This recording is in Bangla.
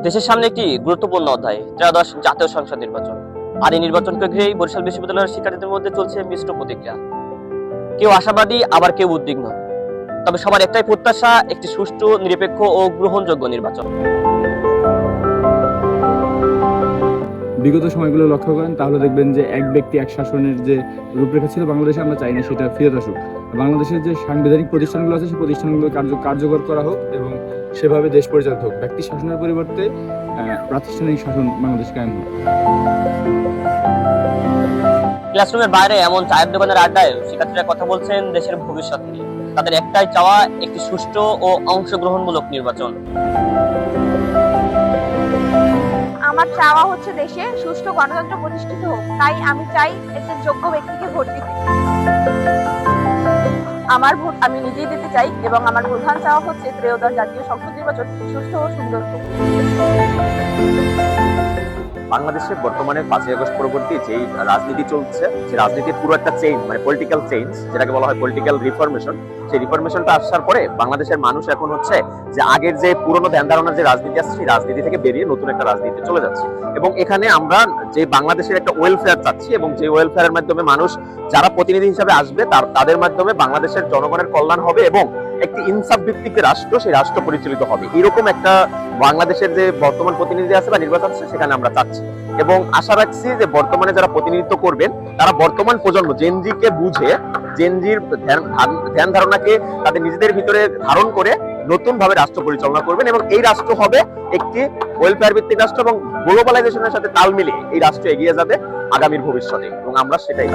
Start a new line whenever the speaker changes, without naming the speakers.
দেশের সামনে একটি গুরুত্বপূর্ণ অধ্যায়, ত্রয়োদশ জাতীয় সংসদ নির্বাচন। আর এই নির্বাচনকে ঘিরেই বরিশাল বিশ্ববিদ্যালয়ের শিক্ষার্থীদের মধ্যে চলছে মিশ্র প্রতিক্রিয়া। কেউ আশাবাদী, আবার কেউ উদ্বিগ্ন। তবে সবার একটাই প্রত্যাশা, একটি সুষ্ঠু, নিরপেক্ষ ও গ্রহণযোগ্য নির্বাচন।
বিগত সময়গুলো লক্ষ্য করেন তাহলে দেখবেন যে এক ব্যক্তি এক শাসনের যে রূপরেখা ছিল বাংলাদেশে, আমরা চাই না সেটা ফিরে আসুক। বাংলাদেশের যে সাংবিধানিক প্রতিষ্ঠানগুলো আছে সেই প্রতিষ্ঠানগুলো কার্যকর করা হোক এবং সেভাবে দেশ পরিচালিত হোক। ব্যক্তি শাসনের পরিবর্তে প্রাতিষ্ঠানিক শাসন বাংলাদেশ কায়েম হোক।
ক্লাসরুমের বাইরে এমন চায়ের দোকানের আড্ডায় শিক্ষার্থীরা কথা বলছেন দেশের ভবিষ্যৎ নিয়ে। তাদের একটাই চাওয়া, একটি সুষ্ঠু ও অংশগ্রহণমূলক নির্বাচন।
আমার চাওয়া হচ্ছে দেশে সুষ্ঠু গণতন্ত্র প্রতিষ্ঠিত হোক। তাই আমি চাই একজন যোগ্য ব্যক্তিকে ভোট দিতে। আমার ভোট আমি নিজেই দিতে চাই এবং আমার প্রধান চাওয়া হচ্ছে ত্রয়োদশ জাতীয় সংসদ নির্বাচন সুষ্ঠু ও সুন্দর হোক।
বাংলাদেশে বর্তমানে 5ই আগস্ট পরবর্তী যেই রাজনীতি চলছে, সেই রাজনীতির পুরো একটা চেঞ্জ, মানে পলিটিক্যাল চেঞ্জ, যেটাকে বলা হয় পলিটিক্যাল রিফরমেশন, সেই রিফরমেশনটা আসার পরে বাংলাদেশের মানুষ এখন হচ্ছে যে আগের যে পুরনো ধ্যান ধারণার যে রাজনীতি আছে সেই রাজনীতি থেকে বেরিয়ে নতুন একটা রাজনীতিতে চলে যাচ্ছে। এবং এখানে আমরা যে বাংলাদেশের একটা ওয়েলফেয়ার চাচ্ছি এবং যে ওয়েলফেয়ারের মাধ্যমে মানুষ যারা প্রতিনিধি হিসাবে আসবে তাদের মাধ্যমে বাংলাদেশের জনগণের কল্যাণ হবে এবং একটি ইনসাফ ভিত্তিক রাষ্ট্র, সেই রাষ্ট্র পরিচালিত হবে, এরকম একটা বাংলাদেশের যে বর্তমান প্রতিনিধি আছে বা নির্বাচন আছে সেখানে আমরা চাচ্ছি। এবং আশা রাখছি যে বর্তমানে যারা প্রতিনিধিত্ব করবেন তারা বর্তমান প্রজন্ম জেনজিকে বুঝে, জেনজির ধ্যান ধারণাকে তাদের নিজেদের ভিতরে ধারণ করে নতুন ভাবে রাষ্ট্র পরিচালনা করবেন এবং এই রাষ্ট্র হবে একটি ওয়েলফেয়ার ভিত্তিক রাষ্ট্র এবং গ্লোবালাইজেশনের সাথে তাল মিলিয়ে এই রাষ্ট্র এগিয়ে যাবে আগামীর ভবিষ্যতে, এবং আমরা সেটাই